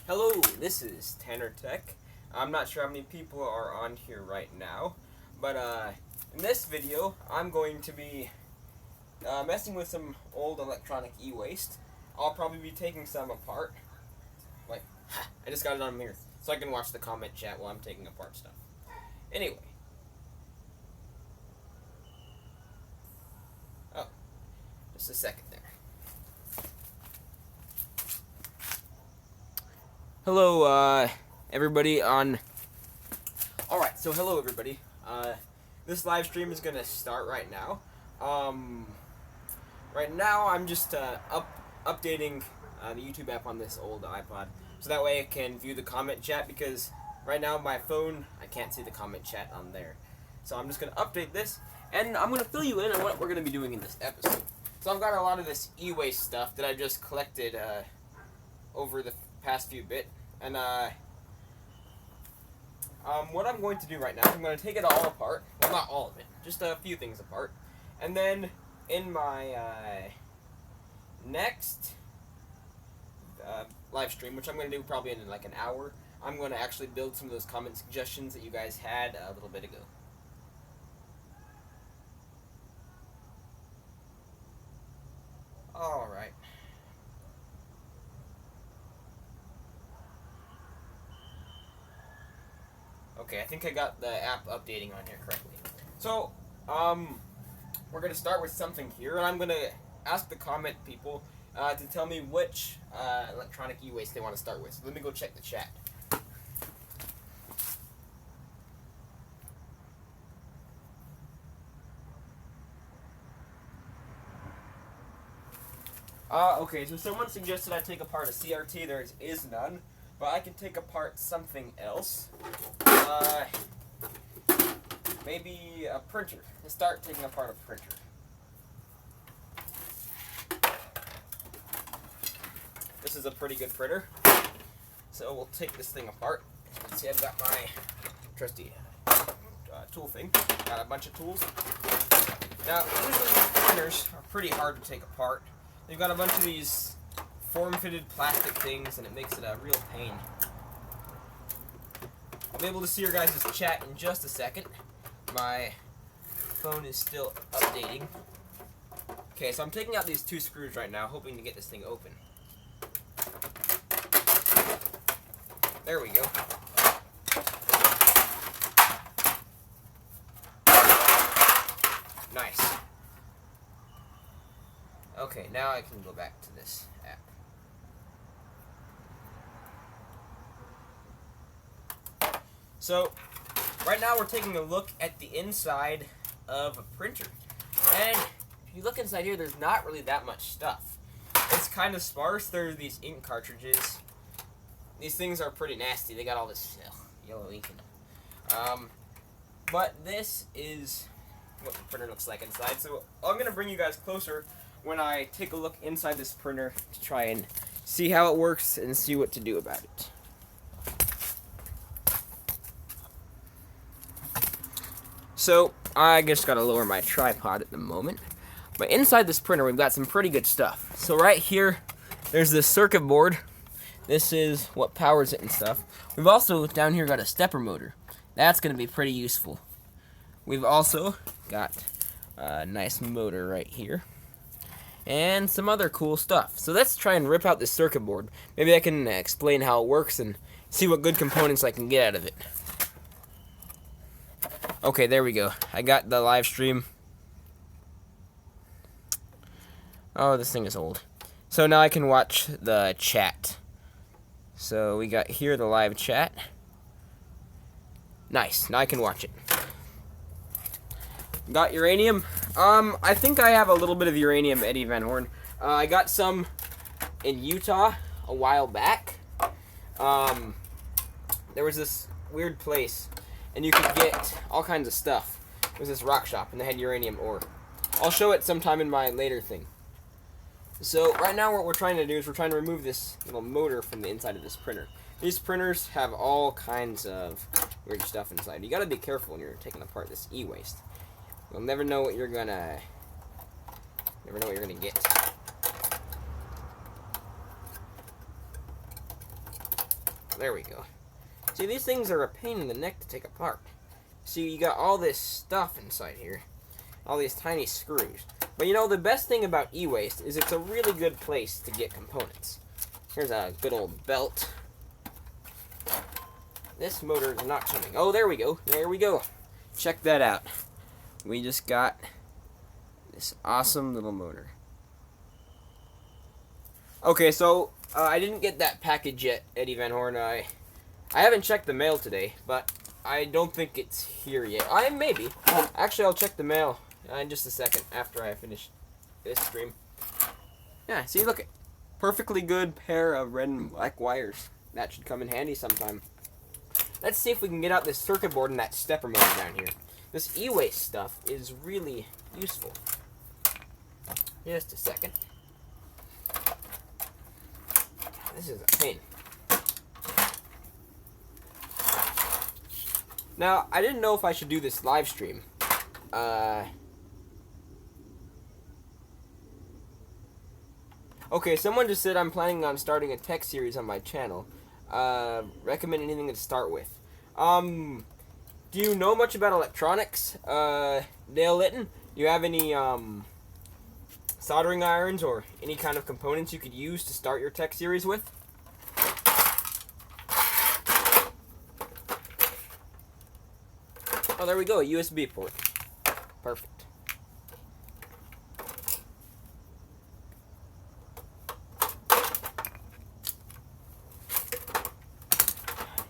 Hello, this is Tanner Tech. I'm not sure how many people are on here right now, but in this video, I'm going to be messing with some old electronic e-waste. I'll probably be taking some apart. Wait, I just got it on a mirror, so I can watch the comment chat while I'm taking apart stuff. Anyway. Oh, just a second there. Hello, everybody on... Alright, so hello, everybody. This live stream is gonna start right now. Right now, I'm just updating the YouTube app on this old iPod, so that way I can view the comment chat, because right now, my phone, I can't see the comment chat on there. So I'm just gonna update this, and I'm gonna fill you in on what we're gonna be doing in this episode. So I've got a lot of this e-waste stuff that I just collected over the past few bit, and what I'm going to do right now, I'm going to take it all apart. Well, not all of it, just a few things apart, and then in my next live stream, which I'm going to do probably in like an hour, I'm going to actually build some of those comment suggestions that you guys had a little bit ago. All right. Okay, I think I got the app updating on here correctly. So, we're going to start with something here, and I'm going to ask the comment people to tell me which electronic e-waste they want to start with. So let me go check the chat. Okay, so someone suggested I take apart a CRT. There is none, but I can take apart something else. Maybe a printer. Let's start taking apart a printer. This is a pretty good printer. So we'll take this thing apart. As you can see, I've got my trusty tool thing. Got a bunch of tools. Now, usually these printers are pretty hard to take apart. They've got a bunch of these form-fitted plastic things, and it makes it a real pain. I'll be able to see your guys' chat in just a second. My phone is still updating. Okay, so I'm taking out these two screws right now, hoping to get this thing open. There we go. Nice. Okay, now I can go back to this app. So, right now we're taking a look at the inside of a printer. And if you look inside here, there's not really that much stuff. It's kind of sparse. There are these ink cartridges. These things are pretty nasty. They got all this yellow ink in them. But this is what the printer looks like inside. So I'm going to bring you guys closer when I take a look inside this printer to try and see how it works and see what to do about it. So, I just gotta lower my tripod at the moment. But inside this printer, we've got some pretty good stuff. So right here, there's this circuit board. This is what powers it and stuff. We've also, down here, got a stepper motor. That's gonna be pretty useful. We've also got a nice motor right here. And some other cool stuff. So let's try and rip out this circuit board. Maybe I can explain how it works and see what good components I can get out of it. Okay, there we go. I got the live stream. Oh, this thing is old. So now I can watch the chat. So we got here the live chat. Nice. Now I can watch it. Got uranium. I think I have a little bit of uranium, Eddie Van Horn. I got some in Utah a while back. There was this weird place, and you could get all kinds of stuff. It was this rock shop, and they had uranium ore. I'll show it sometime in my later thing. So right now what we're trying to do is we're trying to remove this little motor from the inside of this printer. These printers have all kinds of weird stuff inside. You gotta be careful when you're taking apart this e-waste. You'll never know what you're gonna get. there we go. See, these things are a pain in the neck to take apart. See, you got all this stuff inside here. All these tiny screws. But you know, the best thing about e-waste is it's a really good place to get components. Here's a good old belt. This motor is not coming. Oh, there we go. There we go. Check that out. We just got this awesome little motor. Okay, so I didn't get that package yet, Eddie Van Horn. I haven't checked the mail today, but I don't think it's here yet. Maybe. Actually, I'll check the mail in just a second after I finish this stream. Yeah, see, look, perfectly good pair of red and black wires. That should come in handy sometime. Let's see if we can get out this circuit board and that stepper motor down here. This e-waste stuff is really useful. Just a second. This is a pain. Now, I didn't know if I should do this live stream. Okay, someone just said I'm planning on starting a tech series on my channel. Recommend anything to start with. Do you know much about electronics? Dale Litton, do you have any soldering irons or any kind of components you could use to start your tech series with? Oh, there we go, a USB port. Perfect.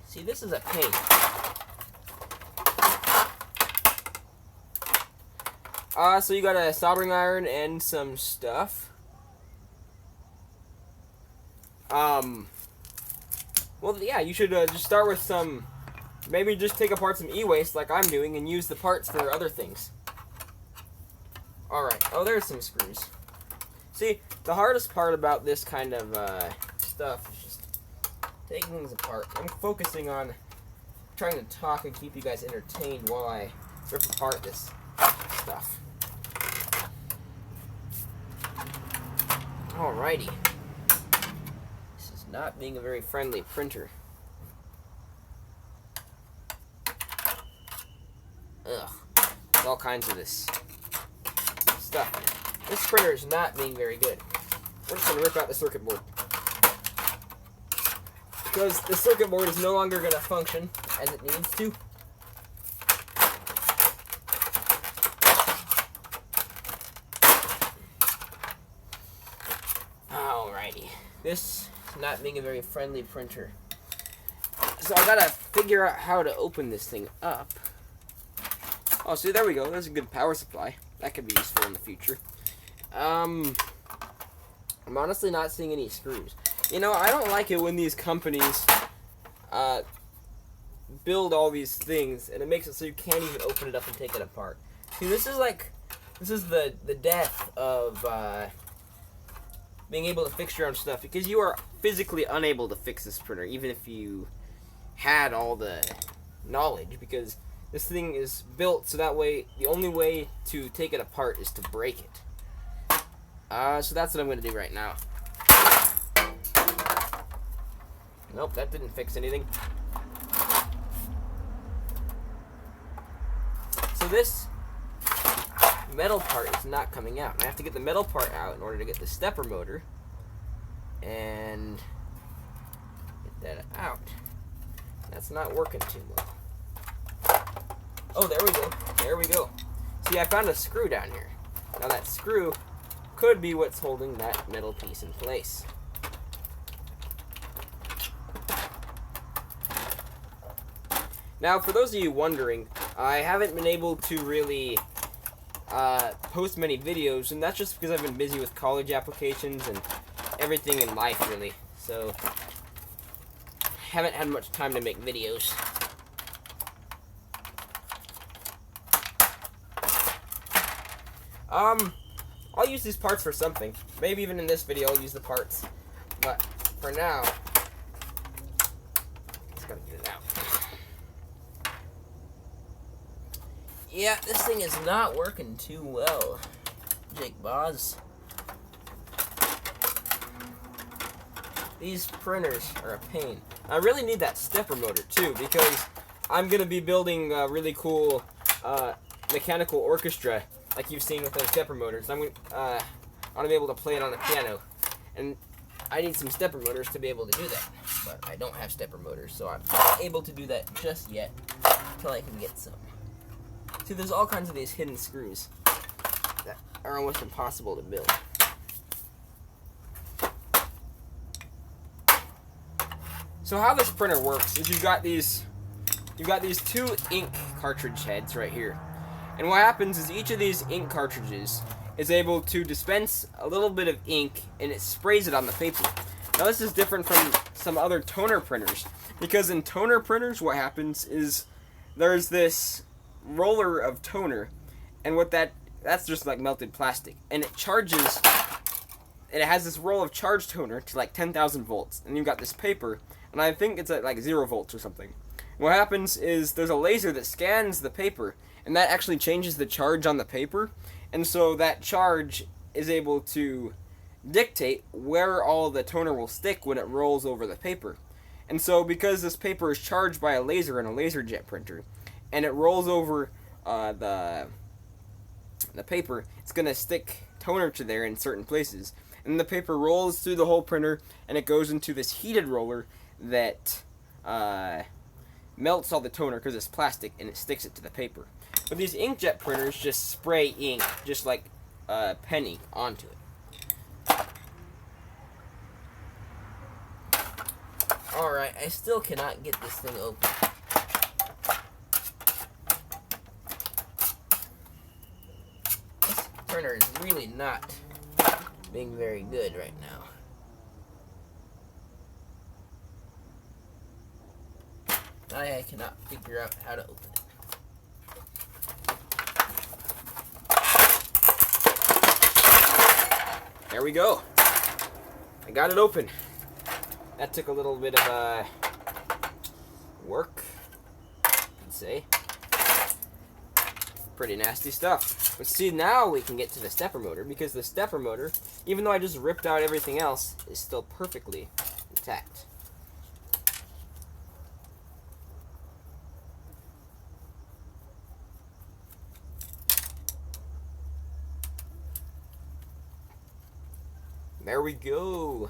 See, this is a pain. So you got a soldering iron and some stuff. Well, yeah, you should just start with some, maybe just take apart some e-waste like I'm doing and use the parts for other things. Alright, oh, there's some screws. See, the hardest part about this kind of stuff is just taking things apart. I'm focusing on trying to talk and keep you guys entertained while I rip apart this stuff. Alrighty. This is not being a very friendly printer. Ugh. There's all kinds of this stuff. This printer is not being very good. We're just going to rip out the circuit board. Because the circuit board is no longer going to function as it needs to. Alrighty. This is not being a very friendly printer. So I gotta figure out how to open this thing up. Oh, see, there we go. There's a good power supply. That could be useful in the future. I'm honestly not seeing any screws. You know, I don't like it when these companies build all these things, and it makes it so you can't even open it up and take it apart. See, this is the death of being able to fix your own stuff, because you are physically unable to fix this printer, even if you had all the knowledge, because this thing is built so that way the only way to take it apart is to break it. So that's what I'm going to do right now. Nope, that didn't fix anything. So this metal part is not coming out. And I have to get the metal part out in order to get the stepper motor and get that out. That's not working too well. Oh, there we go. There we go. See, I found a screw down here. Now that screw could be what's holding that metal piece in place. Now, for those of you wondering, I haven't been able to really post many videos, and that's just because I've been busy with college applications and everything in life, really. So, haven't had much time to make videos. I'll use these parts for something. Maybe even in this video I'll use the parts. But for now, just gotta get it out. Yeah, this thing is not working too well, Jake Boz. These printers are a pain. I really need that stepper motor too, because I'm gonna be building a really cool mechanical orchestra like you've seen with those stepper motors. I'm gonna be able to play it on the piano, and I need some stepper motors to be able to do that. But I don't have stepper motors, so I'm not able to do that just yet until I can get some. See, there's all kinds of these hidden screws that are almost impossible to build. So how this printer works is you've got these two ink cartridge heads right here. And what happens is each of these ink cartridges is able to dispense a little bit of ink, and it sprays it on the paper. Now this is different from some other toner printers, because in toner printers what happens is there's this roller of toner, and that's just like melted plastic, and it charges, and it has this roll of charged toner to like 10,000 volts, and you've got this paper, and I think it's at like 0 volts or something. What happens is there's a laser that scans the paper, and that actually changes the charge on the paper, and so that charge is able to dictate where all the toner will stick when it rolls over the paper. And so because this paper is charged by a laser in a laser jet printer, and it rolls over the paper, it's going to stick toner to there in certain places. And the paper rolls through the whole printer, and it goes into this heated roller that melts all the toner because it's plastic, and it sticks it to the paper. But these inkjet printers just spray ink, just like a penny, onto it. Alright, I still cannot get this thing open. This printer is really not being very good right now. I cannot figure out how to open it. There we go. I got it open. That took a little bit of work, I'd say. Pretty nasty stuff. But see, now we can get to the stepper motor, because the stepper motor, even though I just ripped out everything else, is still perfectly intact. There we go.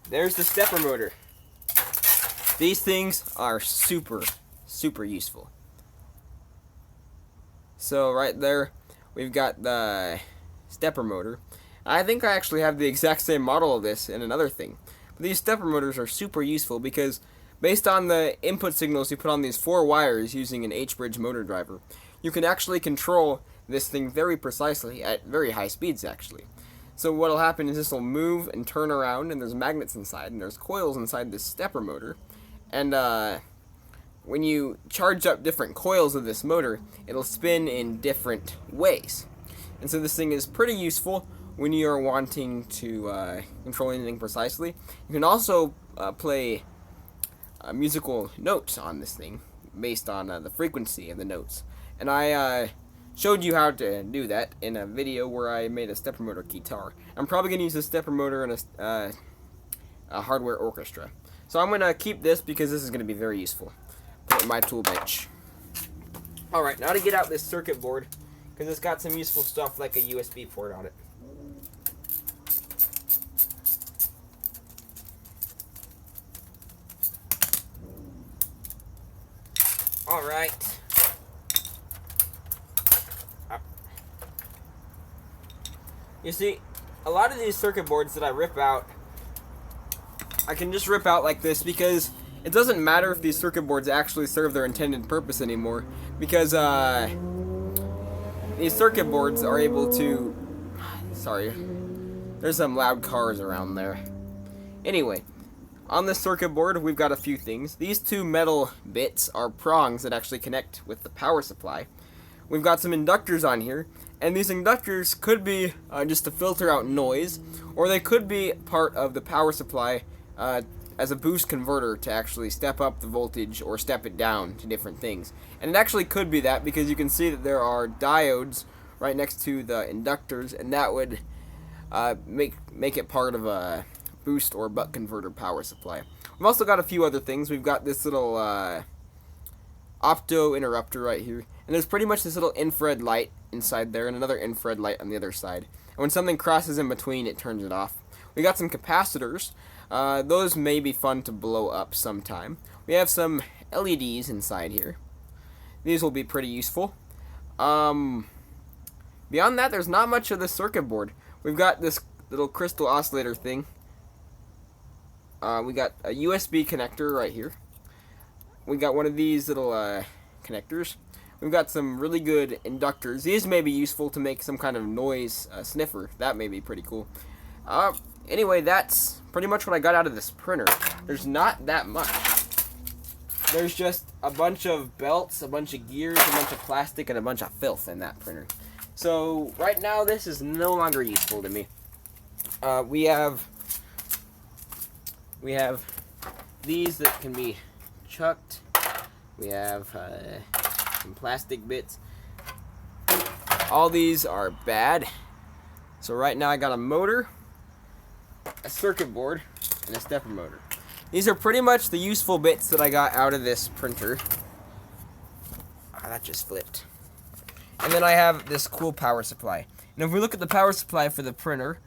There's the stepper motor. These things are super, super useful. So right there, we've got the stepper motor. I think I actually have the exact same model of this in another thing. But these stepper motors are super useful because based on the input signals you put on these 4 wires using an H-bridge motor driver, you can actually control this thing very precisely at very high speeds actually. So what'll happen is this will move and turn around, and there's magnets inside, and there's coils inside this stepper motor, and when you charge up different coils of this motor, it'll spin in different ways. And so this thing is pretty useful when you are wanting to control anything precisely. You can also play musical notes on this thing based on the frequency of the notes. And I showed you how to do that in a video where I made a stepper motor guitar. I'm probably going to use a stepper motor in a hardware orchestra. So I'm going to keep this because this is going to be very useful. Put it in my tool bench. Alright, now to get out this circuit board, because it's got some useful stuff like a USB port on it. Alright. You see, a lot of these circuit boards that I rip out, I can just rip out like this because it doesn't matter if these circuit boards actually serve their intended purpose anymore, because these circuit boards are able to... Sorry, there's some loud cars around there. Anyway, on this circuit board we've got a few things. These 2 metal bits are prongs that actually connect with the power supply. We've got some inductors on here, and these inductors could be just to filter out noise, or they could be part of the power supply as a boost converter to actually step up the voltage or step it down to different things. And it actually could be that, because you can see that there are diodes right next to the inductors, and that would make it part of a boost or buck converter power supply. We've also got a few other things. We've got this little opto interrupter right here, and there's pretty much this little infrared light inside there and another infrared light on the other side. And when something crosses in between, it turns it off. We got some capacitors. Those may be fun to blow up sometime. We have some LEDs inside here. These will be pretty useful. Beyond that, there's not much of the circuit board. We've got this little crystal oscillator thing. We got a USB connector right here. We got one of these little connectors. We've got some really good inductors. These may be useful to make some kind of noise sniffer. That may be pretty cool. Anyway, that's pretty much what I got out of this printer. There's not that much. There's just a bunch of belts, a bunch of gears, a bunch of plastic, and a bunch of filth in that printer. So right now, this is no longer useful to me. We have these that can be chucked. We have some plastic bits. All these are bad. So right now I got a motor, a circuit board, and a stepper motor. These are pretty much the useful bits that I got out of this printer. That just flipped. And then I have this cool power supply. And if we look at the power supply for the printer,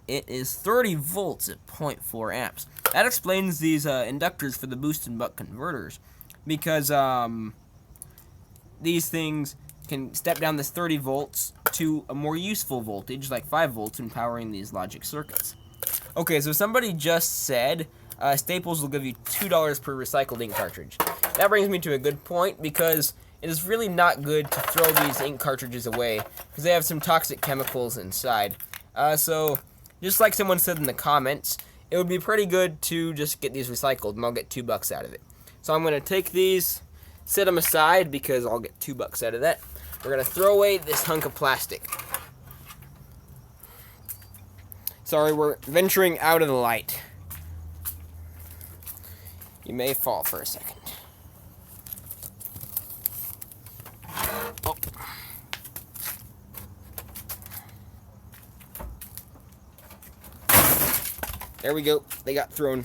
it is 30 volts at 0.4 amps. That explains these inductors for the boost and buck converters, because these things can step down this 30 volts to a more useful voltage, like 5 volts, in powering these logic circuits. Okay, so somebody just said Staples will give you $2 per recycled ink cartridge. That brings me to a good point, because it is really not good to throw these ink cartridges away, because they have some toxic chemicals inside. So, just like someone said in the comments, it would be pretty good to just get these recycled, and I'll get $2 out of it. So I'm going to take these, set them aside, because I'll get $2 out of that. We're going to throw away this hunk of plastic. Sorry, we're venturing out of the light. You may fall for a second. Oh. There we go. They got thrown.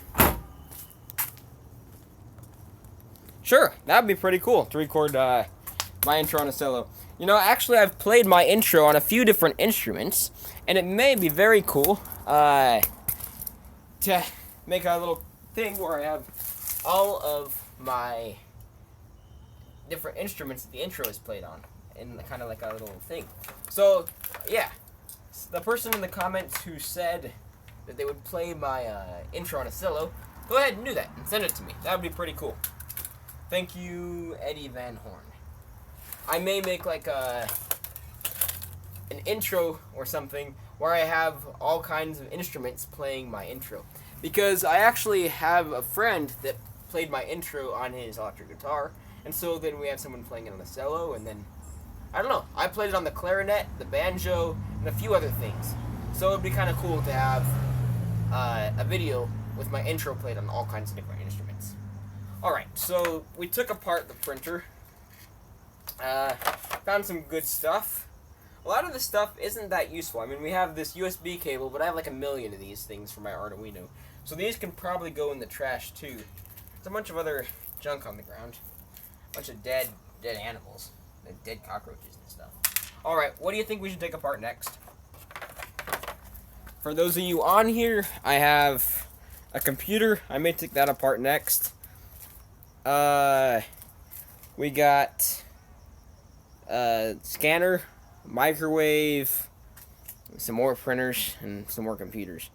Sure, that'd be pretty cool to record my intro on a cello. You know, actually, I've played my intro on a few different instruments, and it may be very cool to make a little thing where I have all of my different instruments that the intro is played on, in kind of like a little thing. So, yeah, the person in the comments who said that they would play my intro on a cello, go ahead and do that and send it to me. That would be pretty cool. Thank you, Eddie Van Horn. I may make like an intro or something where I have all kinds of instruments playing my intro, because I actually have a friend that played my intro on his electric guitar, and so then we have someone playing it on the cello, and then I don't know, I played it on the clarinet, the banjo, and a few other things. So it'd be kind of cool to have a video with my intro played on all kinds of different instruments. Alright, so we took apart the printer, found some good stuff. A lot of the stuff isn't that useful. I mean, we have this USB cable, but I have like a million of these things for my Arduino. So these can probably go in the trash too. There's a bunch of other junk on the ground. A bunch of dead animals. Dead cockroaches and stuff. Alright, what do you think we should take apart next? For those of you on here, I have a computer. I may take that apart next. We got a scanner, microwave, some more printers, and some more computers.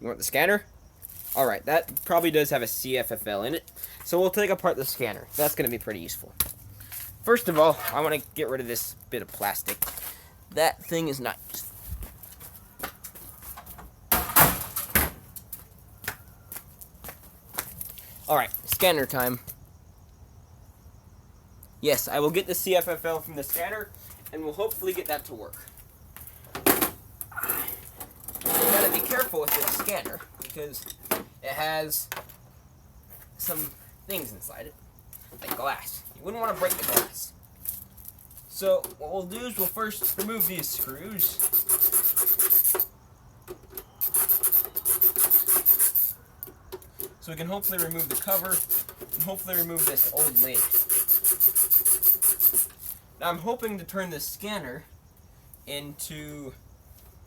You want the scanner? Alright, that probably does have a CCFL in it. So we'll take apart the scanner. That's going to be pretty useful. First of all, I want to get rid of this bit of plastic. That thing is not useful. Alright, scanner time. Yes, I will get the CCFL from the scanner, and we'll hopefully get that to work. You gotta be careful with this scanner, because it has some things inside it, like glass. You wouldn't want to break the glass. So what we'll do is we'll first remove these screws. So we can hopefully remove the cover and hopefully remove this old lid. Now I'm hoping to turn this scanner into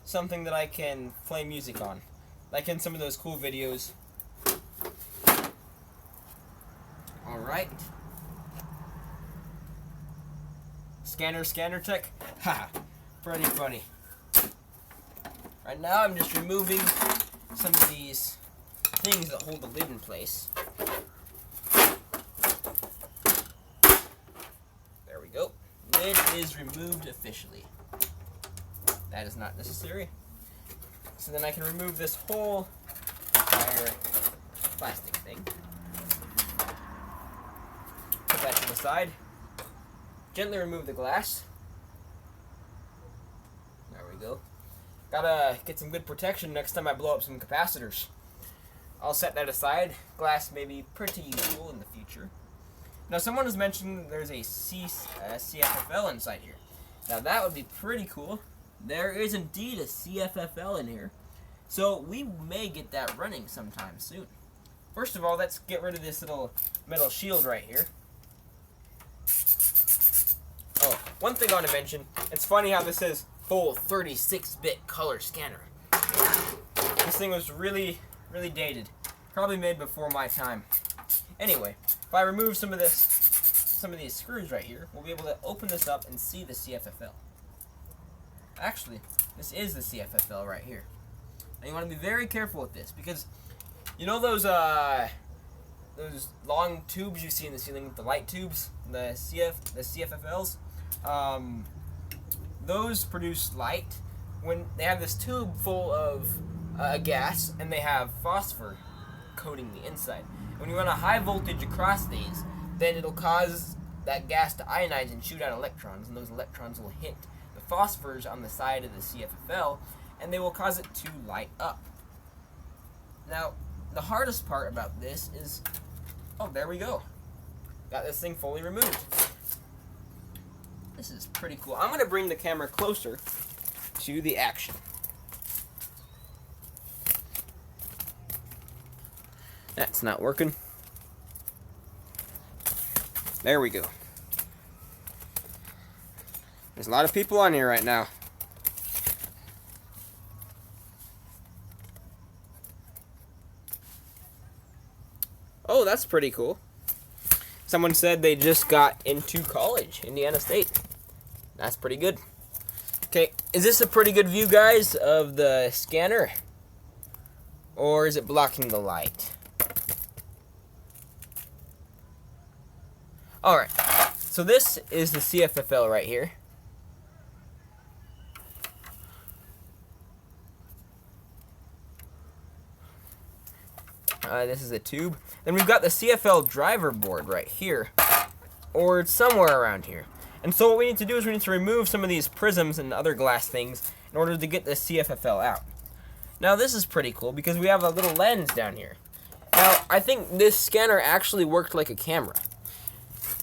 something that I can play music on, like in some of those cool videos. Alright. Scanner check. Ha! Pretty funny. Right now I'm just removing some of these things that hold the lid in place. There we go. Lid is removed officially. That is not necessary. So then I can remove this whole entire plastic thing. Put that to the side. Gently remove the glass. There we go. Gotta get some good protection next time I blow up some capacitors. I'll set that aside. Glass may be pretty useful in the future. Now someone has mentioned there's a CCFL inside here. Now that would be pretty cool. There is indeed a CCFL in here. So we may get that running sometime soon. First of all, let's get rid of this little metal shield right here. Oh, one thing I want to mention, it's funny how this says full 36-bit color scanner. This thing was really dated. Probably made before my time. Anyway, if I remove some of these screws right here, we'll be able to open this up and see the CCFL. Actually, this is the CCFL right here. And you want to be very careful with this because you know those long tubes you see in the ceiling with the light tubes, the CCFLs. Those produce light when they have this tube full of gas and they have phosphor coating the inside. And when you run a high voltage across these, then it'll cause that gas to ionize and shoot out electrons, and those electrons will hit the phosphors on the side of the CCFL, and they will cause it to light up. Now, the hardest part about this is, oh, there we go. Got this thing fully removed. This is pretty cool. I'm going to bring the camera closer to the action. That's not working. There we go. There's a lot of people on here right now. Oh, that's pretty cool. Someone said they just got into college, Indiana State. That's pretty good. Okay, is this a pretty good view, guys, of the scanner? Or is it blocking the light? Alright, so this is the CCFL right here. This is a tube. Then we've got the CCFL driver board right here, or it's somewhere around here. And so what we need to do is we need to remove some of these prisms and other glass things in order to get the CCFL out. Now this is pretty cool because we have a little lens down here. Now I think this scanner actually worked like a camera.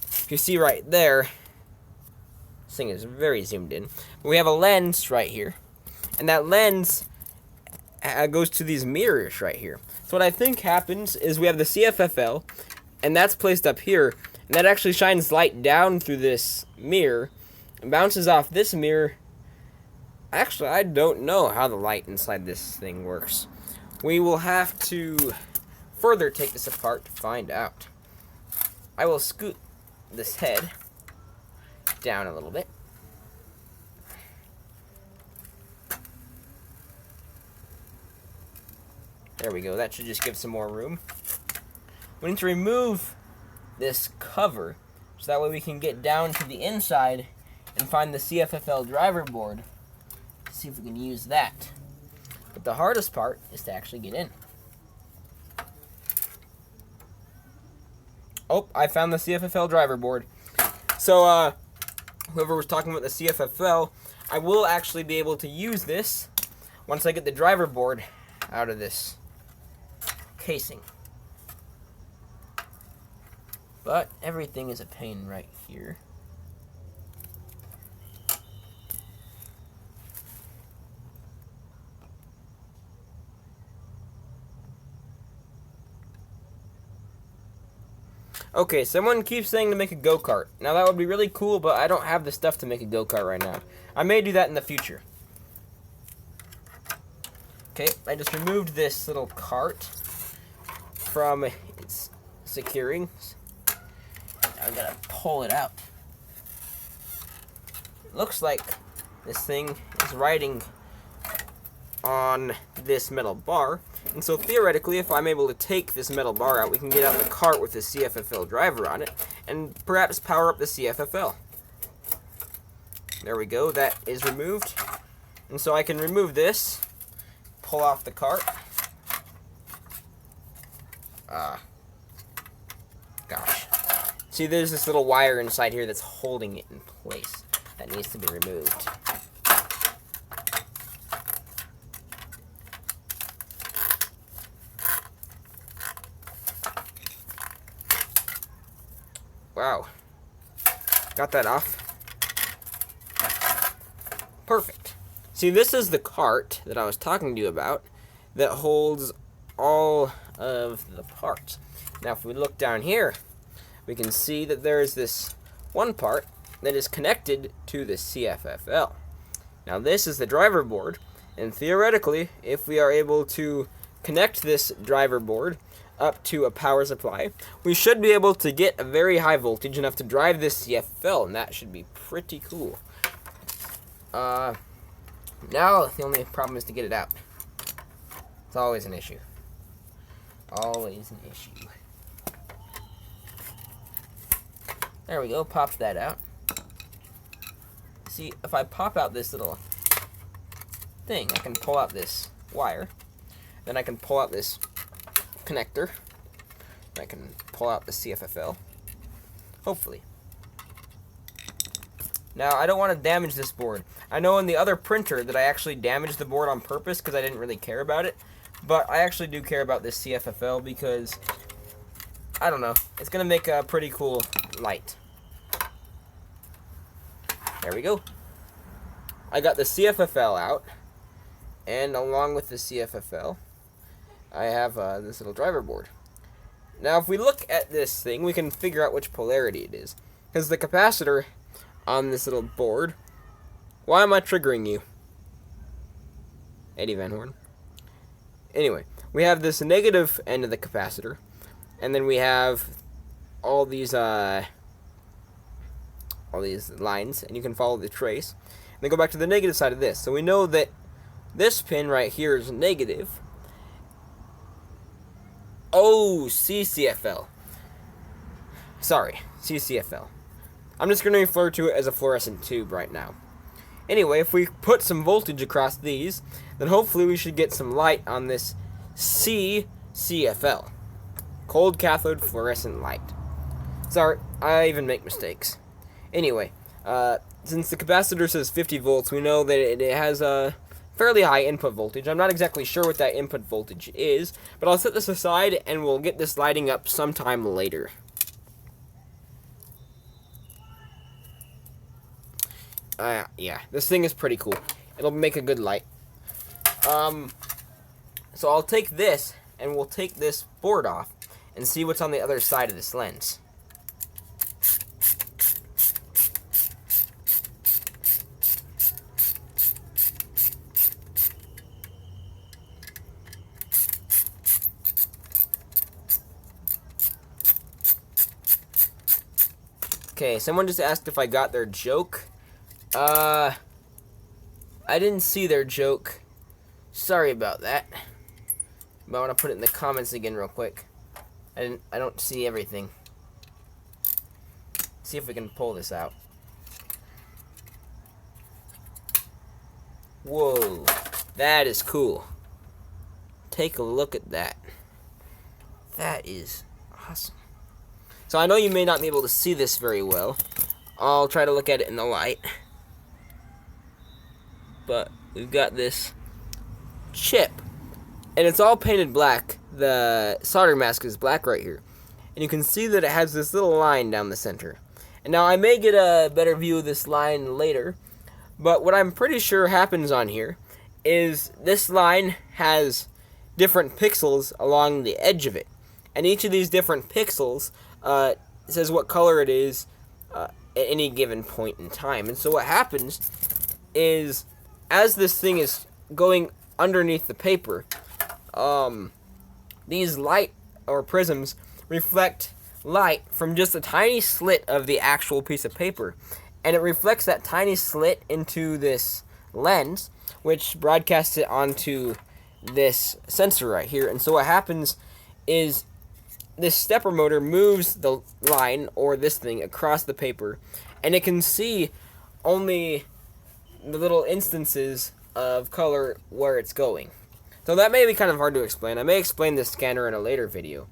If you see right there, this thing is very zoomed in. But we have a lens right here, and that lens goes to these mirrors right here. So what I think happens is we have the CCFL, and that's placed up here, and that actually shines light down through this mirror and bounces off this mirror. Actually, I don't know how the light inside this thing works. We will have to further take this apart to find out. I will scoot this head down a little bit. There we go. That should just give some more room. We need to remove this cover so that way we can get down to the inside and find the CCFL driver board. See if we can use that. But the hardest part is to actually get in. Oh, I found the CCFL driver board. So, whoever was talking about the CCFL, I will actually be able to use this once I get the driver board out of this casing. But everything is a pain right here. Okay, someone keeps saying to make a go-kart. Now that would be really cool, but I don't have the stuff to make a go-kart right now. I may do that in the future. Okay, I just removed this little cart from its securings. I gotta pull it out. Looks like this thing is riding on this metal bar, and so theoretically, if I'm able to take this metal bar out, we can get out the cart with the CFFL driver on it, and perhaps power up the CFFL. There we go, that is removed. And so I can remove this, pull off the cart. Gosh. See, there's this little wire inside here that's holding it in place. That needs to be removed. Wow. Got that off. Perfect. See, this is the cart that I was talking to you about that holds all of the parts. Now, if we look down here, we can see that there is this one part that is connected to the CFFL. Now, this is the driver board, and theoretically, if we are able to connect this driver board up to a power supply, we should be able to get a very high voltage enough to drive this CFL, and that should be pretty cool. Now the only problem is to get it out. It's always an issue. Always an issue. There we go, popped that out. See, if I pop out this little thing, I can pull out this wire. Then I can pull out this connector. I can pull out the CFFL. Hopefully. Now, I don't want to damage this board. I know in the other printer that I actually damaged the board on purpose because I didn't really care about it. But I actually do care about this CFFL because, I don't know, it's going to make a pretty cool light. There we go. I got the CFFL out. And along with the CFFL, I have this little driver board. Now, if we look at this thing, we can figure out which polarity it is. Because the capacitor on this little board... Why am I triggering you? Eddie Van Horn. Anyway, we have this negative end of the capacitor. And then we have all these lines. And you can follow the trace. And then go back to the negative side of this. So we know that this pin right here is negative. Oh, CCFL. Sorry, CCFL. I'm just going to refer to it as a fluorescent tube right now. Anyway, if we put some voltage across these, then hopefully we should get some light on this CCFL. Cold cathode fluorescent light. Sorry, I even make mistakes. Anyway, since the capacitor says 50 volts, we know that it has a fairly high input voltage. I'm not exactly sure what that input voltage is, but I'll set this aside and we'll get this lighting up sometime later. Yeah, this thing is pretty cool. It'll make a good light. So I'll take this, and we'll take this board off, and see what's on the other side of this lens. Okay, someone just asked if I got their joke. I didn't see their joke. Sorry about that. But I want to put it in the comments again real quick. I don't see everything. See if we can pull this out. Whoa, that is cool. Take a look at that. That is awesome. So I know you may not be able to see this very well. I'll try to look at it in the light. But we've got this chip, and it's all painted black. The solder mask is black right here, and you can see that it has this little line down the center. And now I may get a better view of this line later, but what I'm pretty sure happens on here is this line has different pixels along the edge of it, and each of these different pixels it says what color it is at any given point in time. And so what happens is, as this thing is going underneath the paper, these light or prisms reflect light from just a tiny slit of the actual piece of paper, and it reflects that tiny slit into this lens, which broadcasts it onto this sensor right here. And so what happens is this stepper motor moves the line, or this thing, across the paper, and it can see only the little instances of color where it's going. So that may be kind of hard to explain. I may explain this scanner in a later video.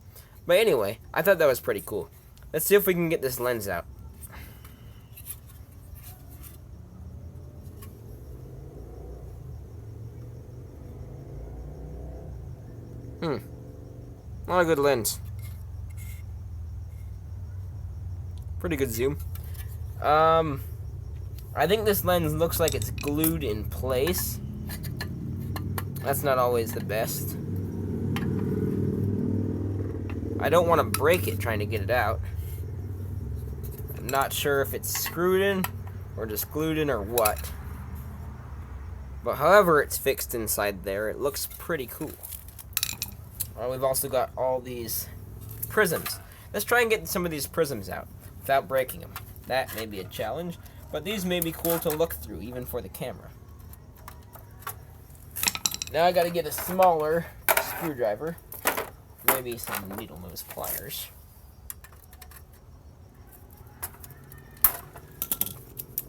But anyway, I thought that was pretty cool. Let's see if we can get this lens out. Not a good lens. Pretty good zoom. I think this lens looks like it's glued in place. That's not always the best. I don't want to break it trying to get it out. I'm not sure if it's screwed in or just glued in or what. But however it's fixed inside there, it looks pretty cool. We've also got all these prisms. Let's try and get some of these prisms out without breaking them. That may be a challenge, but these may be cool to look through, even for the camera. Now I gotta get a smaller screwdriver. Maybe some needle nose pliers.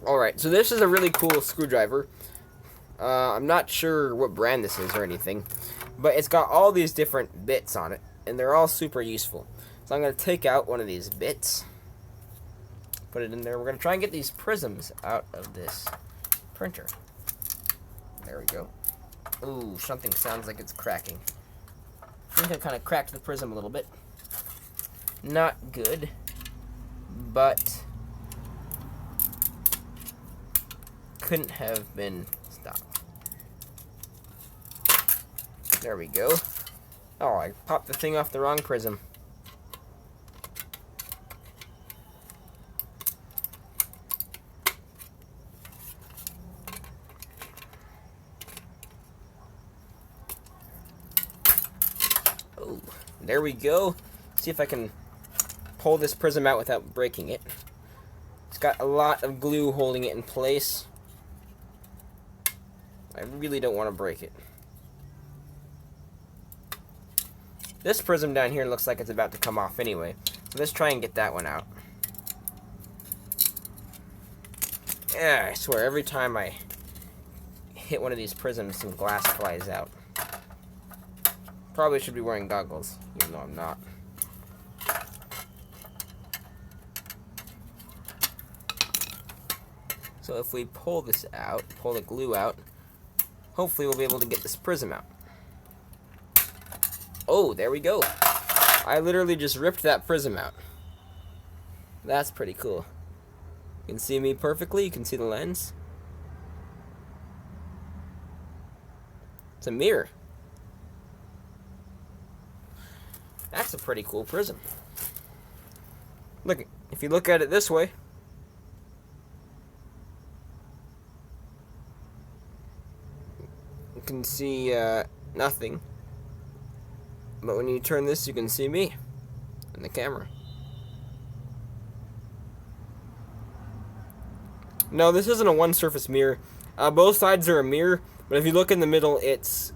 Alright, so this is a really cool screwdriver. I'm not sure what brand this is or anything, but it's got all these different bits on it, and they're all super useful. So I'm going to take out one of these bits, put it in there. We're going to try and get these prisms out of this printer. There we go. Ooh, something sounds like it's cracking. I think I kind of cracked the prism a little bit. Not good, but couldn't have been stopped. There we go. Oh, I popped the thing off the wrong prism. Oh, there we go. See if I can pull this prism out without breaking it. It's got a lot of glue holding it in place. I really don't want to break it. This prism down here looks like it's about to come off anyway. So let's try and get that one out. Yeah, I swear, every time I hit one of these prisms, some glass flies out. Probably should be wearing goggles, even though I'm not. So if we pull this out, pull the glue out, hopefully we'll be able to get this prism out. Oh, there we go. I literally just ripped that prism out. That's pretty cool. You can see me perfectly. You can see the lens. It's a mirror. That's a pretty cool prism. Look, if you look at it this way, you can see nothing. But when you turn this, you can see me in the camera. No, this isn't a one-surface mirror. Both sides are a mirror, but if you look in the middle, it's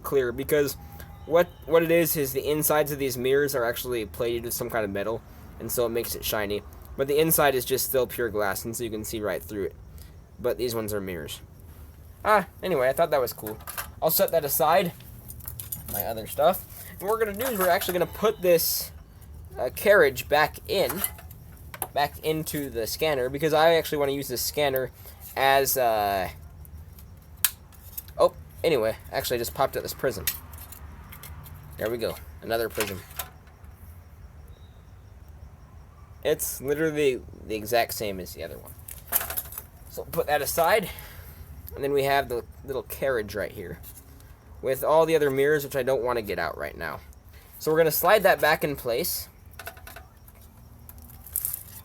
clear, because what it is the insides of these mirrors are actually plated with some kind of metal, and so it makes it shiny. But the inside is just still pure glass, and so you can see right through it. But these ones are mirrors. Anyway, I thought that was cool. I'll set that aside, my other stuff. And what we're going to do is we're actually going to put this carriage back into the scanner, because I actually want to use this scanner as, oh, anyway, actually I just popped out this prism. There we go, another prism. It's literally the exact same as the other one. So put that aside, and then we have the little carriage right here with all the other mirrors, which I don't want to get out right now. So we're going to slide that back in place.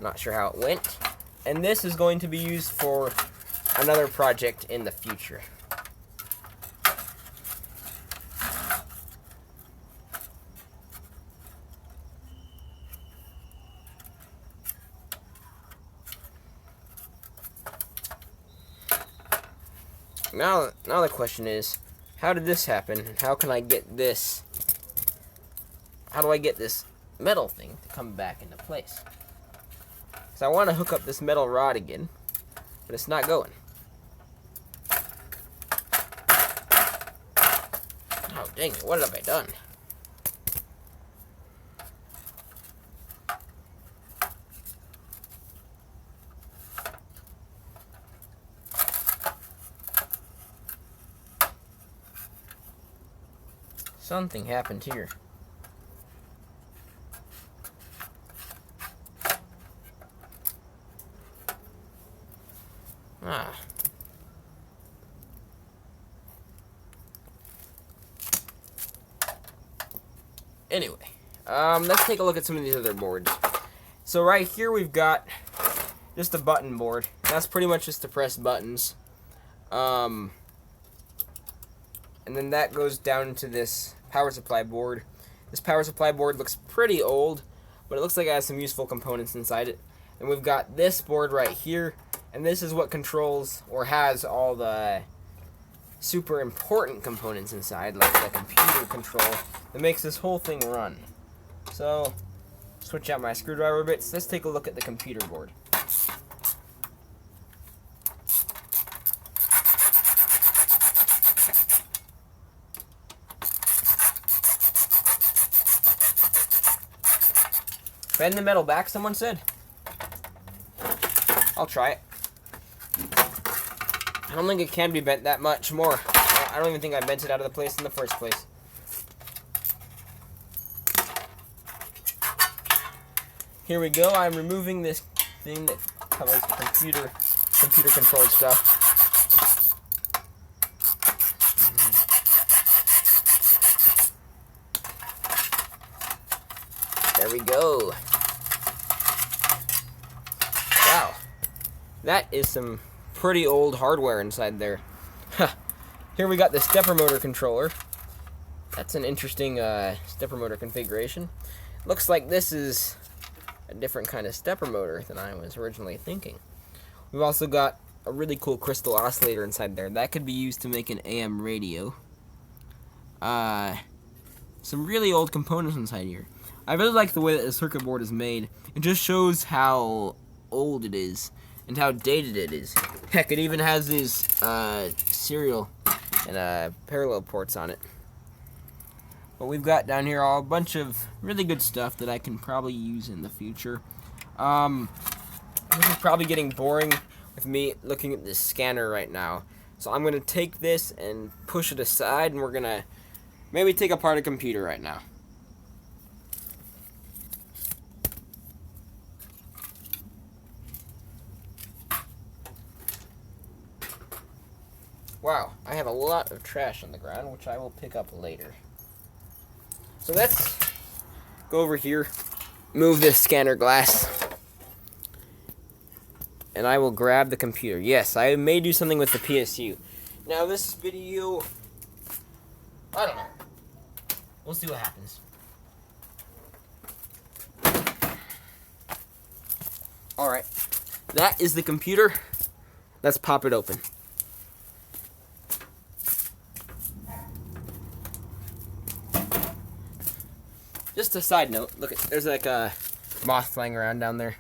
Not sure how it went. And this is going to be used for another project in the future. Now the question is, how did this happen? And how can I get this? How do I get this metal thing to come back into place? Because I want to hook up this metal rod again, but it's not going. Oh, dang it, what have I done? Something happened here. Anyway, let's take a look at some of these other boards. So right here we've got just a button board. That's pretty much just to press buttons. And then that goes down into this power supply board. This power supply board looks pretty old, but it looks like it has some useful components inside it. And we've got this board right here, and this is what controls or has all the super important components inside, like the computer control that makes this whole thing run. So, switch out my screwdriver bits. Let's take a look at the computer board. Bend the metal back, someone said. I'll try it. I don't think it can be bent that much more. I don't even think I bent it out of the place in the first place. Here we go. I'm removing this thing that covers the computer controlled stuff. There we go. Wow. That is some pretty old hardware inside there. Here we got the stepper motor controller. That's an interesting stepper motor configuration. Looks like this is a different kind of stepper motor than I was originally thinking. We've also got a really cool crystal oscillator inside there. That could be used to make an AM radio. Some really old components inside here. I really like the way that the circuit board is made. It just shows how old it is and how dated it is. Heck, it even has these serial and parallel ports on it. But we've got down here a bunch of really good stuff that I can probably use in the future. This is probably getting boring with me looking at this scanner right now. So I'm going to take this and push it aside, and we're going to maybe take apart a computer right now. Wow, I have a lot of trash on the ground, which I will pick up later. So let's go over here, move this scanner glass, and I will grab the computer. Yes, I may do something with the PSU. Now this video, I don't know. We'll see what happens. Alright, that is the computer. Let's pop it open. Just a side note, look, there's like a moth flying around down there.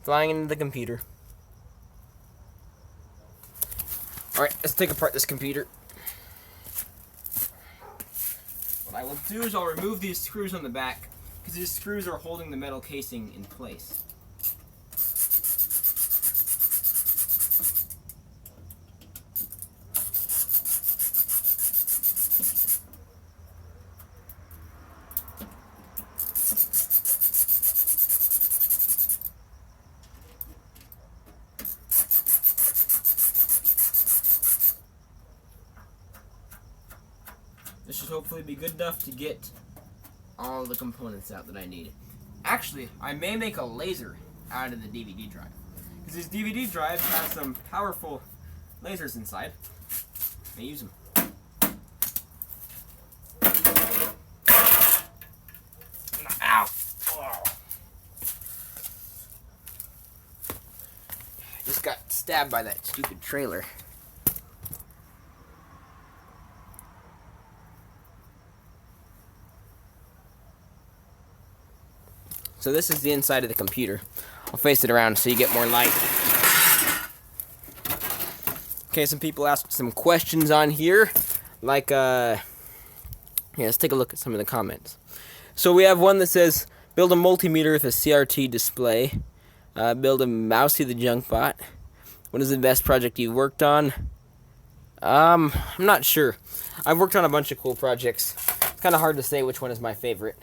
Flying into the computer. Alright, let's take apart this computer. What I will do is I'll remove these screws on the back, because these screws are holding the metal casing in place. This should hopefully be good enough to get all the components out that I need. Actually, I may make a laser out of the DVD drive. Because these DVD drives have some powerful lasers inside. I use them. Ow! Oh. I just got stabbed by that stupid trailer. So this is the inside of the computer. I'll face it around so you get more light. Okay, some people asked some questions on here. Like, yeah, let's take a look at some of the comments. So we have one that says, build a multimeter with a CRT display. Build a Mousy the Junk Bot. What is the best project you've worked on? I'm not sure. I've worked on a bunch of cool projects. It's kind of hard to say which one is my favorite.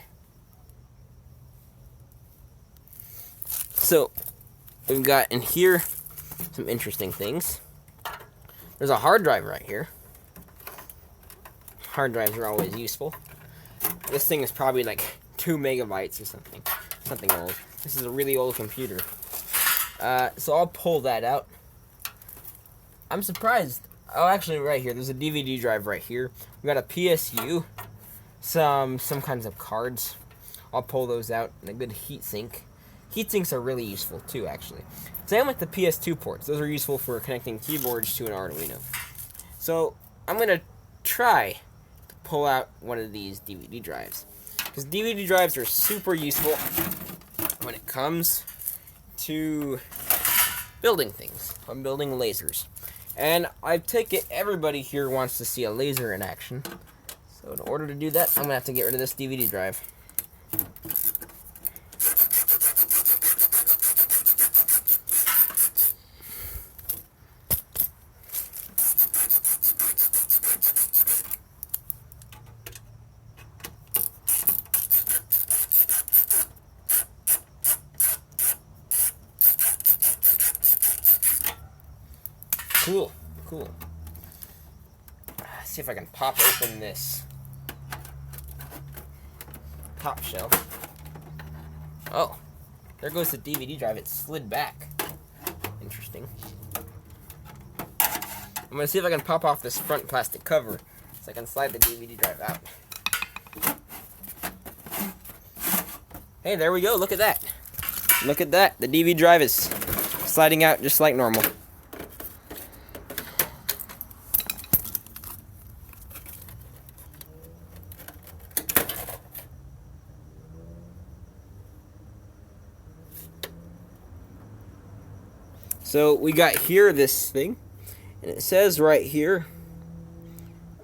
So, we've got in here some interesting things. There's a hard drive right here. Hard drives are always useful. This thing is probably like 2 megabytes or something. Something old. This is a really old computer. So I'll pull that out. I'm surprised. Oh, actually, right here. There's a DVD drive right here. We got a PSU. Some kinds of cards. I'll pull those out. And a good heatsink. Heatsinks are really useful too, actually. Same with the PS2 ports. Those are useful for connecting keyboards to an Arduino. So I'm gonna try to pull out one of these DVD drives, because DVD drives are super useful when it comes to building things. I'm building lasers, and I take it everybody here wants to see a laser in action. So in order to do that, I'm gonna have to get rid of this DVD drive. Cool, cool. Let's see if I can pop open this top shelf. Oh, there goes the DVD drive. It slid back. Interesting. I'm gonna see if I can pop off this front plastic cover so I can slide the DVD drive out. Hey, there we go. Look at that. Look at that. The DVD drive is sliding out just like normal. So we got here this thing, and it says right here,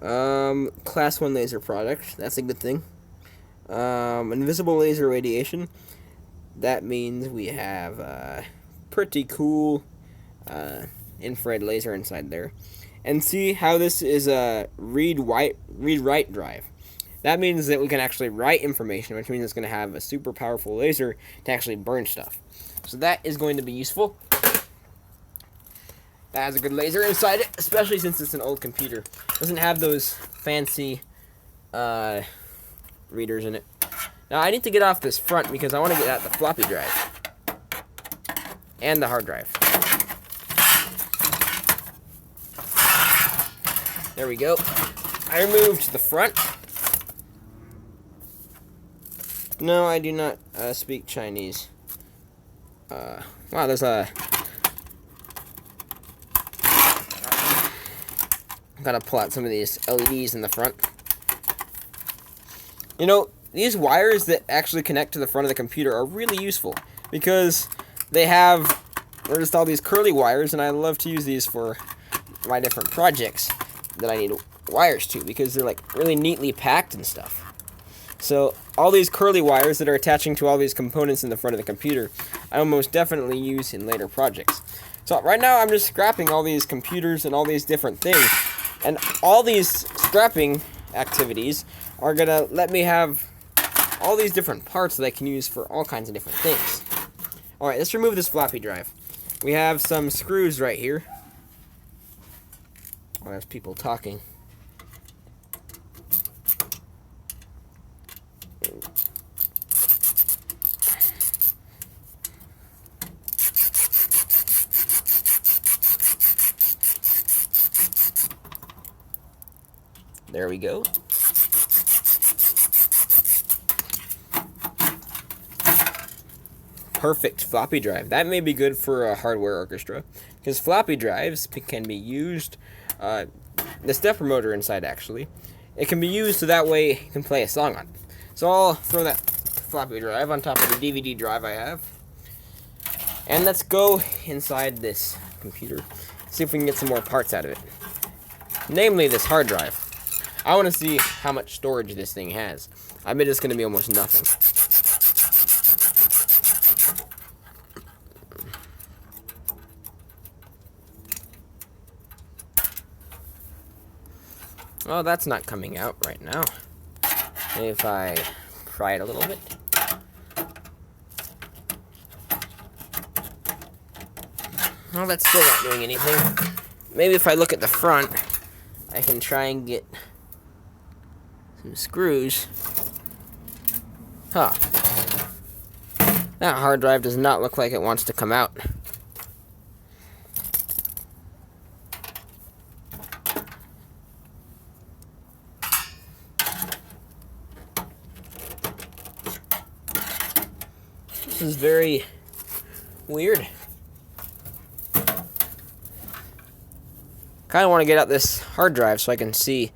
class 1 laser product. That's a good thing. Invisible laser radiation. That means we have pretty cool infrared laser inside there. And see how this is a read-write drive. That means that we can actually write information, which means it's going to have a super powerful laser to actually burn stuff. So that is going to be useful. That has a good laser inside it, especially since it's an old computer. It doesn't have those fancy readers in it. Now I need to get off this front because I want to get out the floppy drive and the hard drive. There we go. I removed the front. No, I do not speak Chinese. Wow, there's a... Gotta pull out some of these LEDs in the front. You know, these wires that actually connect to the front of the computer are really useful because they're just all these curly wires, and I love to use these for my different projects that I need wires to because they're like really neatly packed and stuff. So all these curly wires that are attaching to all these components in the front of the computer, I will most definitely use in later projects. So right now I'm just scrapping all these computers and all these different things. And all these scrapping activities are going to let me have all these different parts that I can use for all kinds of different things. Alright, let's remove this floppy drive. We have some screws right here. Oh, there's people talking. There we go. Perfect floppy drive. That may be good for a hardware orchestra, because floppy drives can be used, the step promoter inside actually, it can be used so that way you can play a song on it. So I'll throw that floppy drive on top of the DVD drive I have. And let's go inside this computer, see if we can get some more parts out of it. Namely this hard drive. I want to see how much storage this thing has. I bet it's going to be almost nothing. Oh, that's not coming out right now. Maybe if I pry it a little bit. Well, that's still not doing anything. Maybe if I look at the front, I can try and get some screws. Huh. That hard drive does not look like it wants to come out. This is very weird. Kind of want to get out this hard drive so I can see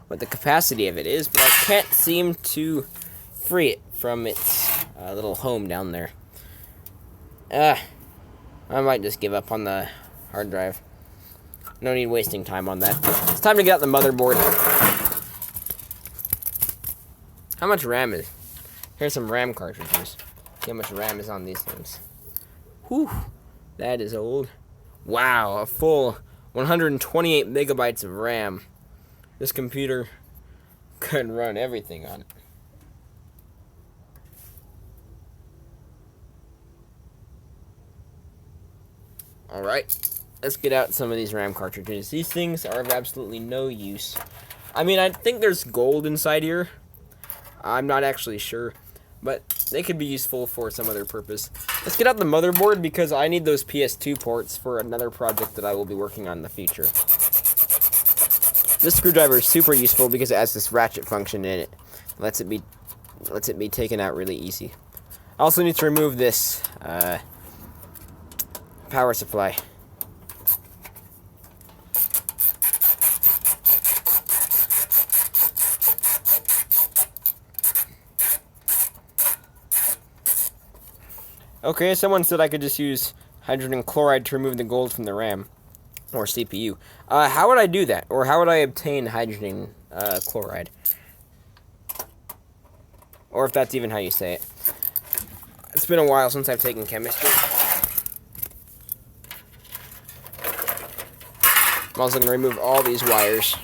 what the capacity of it is, but I can't seem to free it from its little home down there. I might just give up on the hard drive. No need wasting time on that. It's time to get out the motherboard. How much RAM is? Here's some RAM cartridges. See how much RAM is on these things. Whew, that is old. Wow, a full 128 megabytes of RAM. This computer could run everything on it. Alright, let's get out some of these RAM cartridges. These things are of absolutely no use. I mean, I think there's gold inside here. I'm not actually sure, but they could be useful for some other purpose. Let's get out the motherboard because I need those PS2 ports for another project that I will be working on in the future. This screwdriver is super useful because it has this ratchet function in it. Lets it be taken out really easy. I also need to remove this power supply. Okay, someone said I could just use hydrogen chloride to remove the gold from the RAM or CPU. How would I do that? Or how would I obtain hydrogen chloride? Or if that's even how you say it. It's been a while since I've taken chemistry. I'm also going to remove all these wires.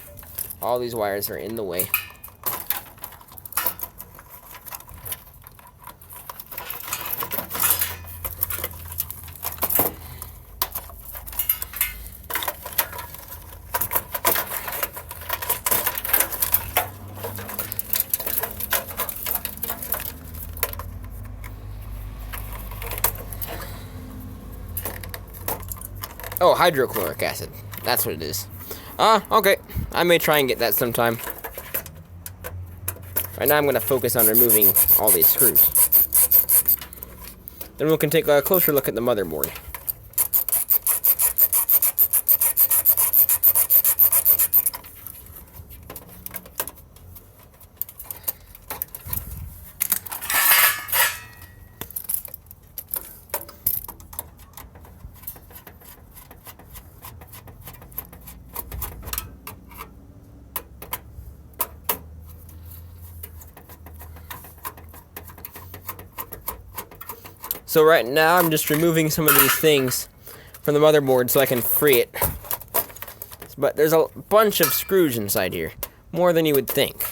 All these wires are in the way. Oh, hydrochloric acid. That's what it is. Okay. I may try and get that sometime. Right now I'm going to focus on removing all these screws. Then we can take a closer look at the motherboard. So right now I'm just removing some of these things from the motherboard so I can free it. But there's a bunch of screws inside here, more than you would think.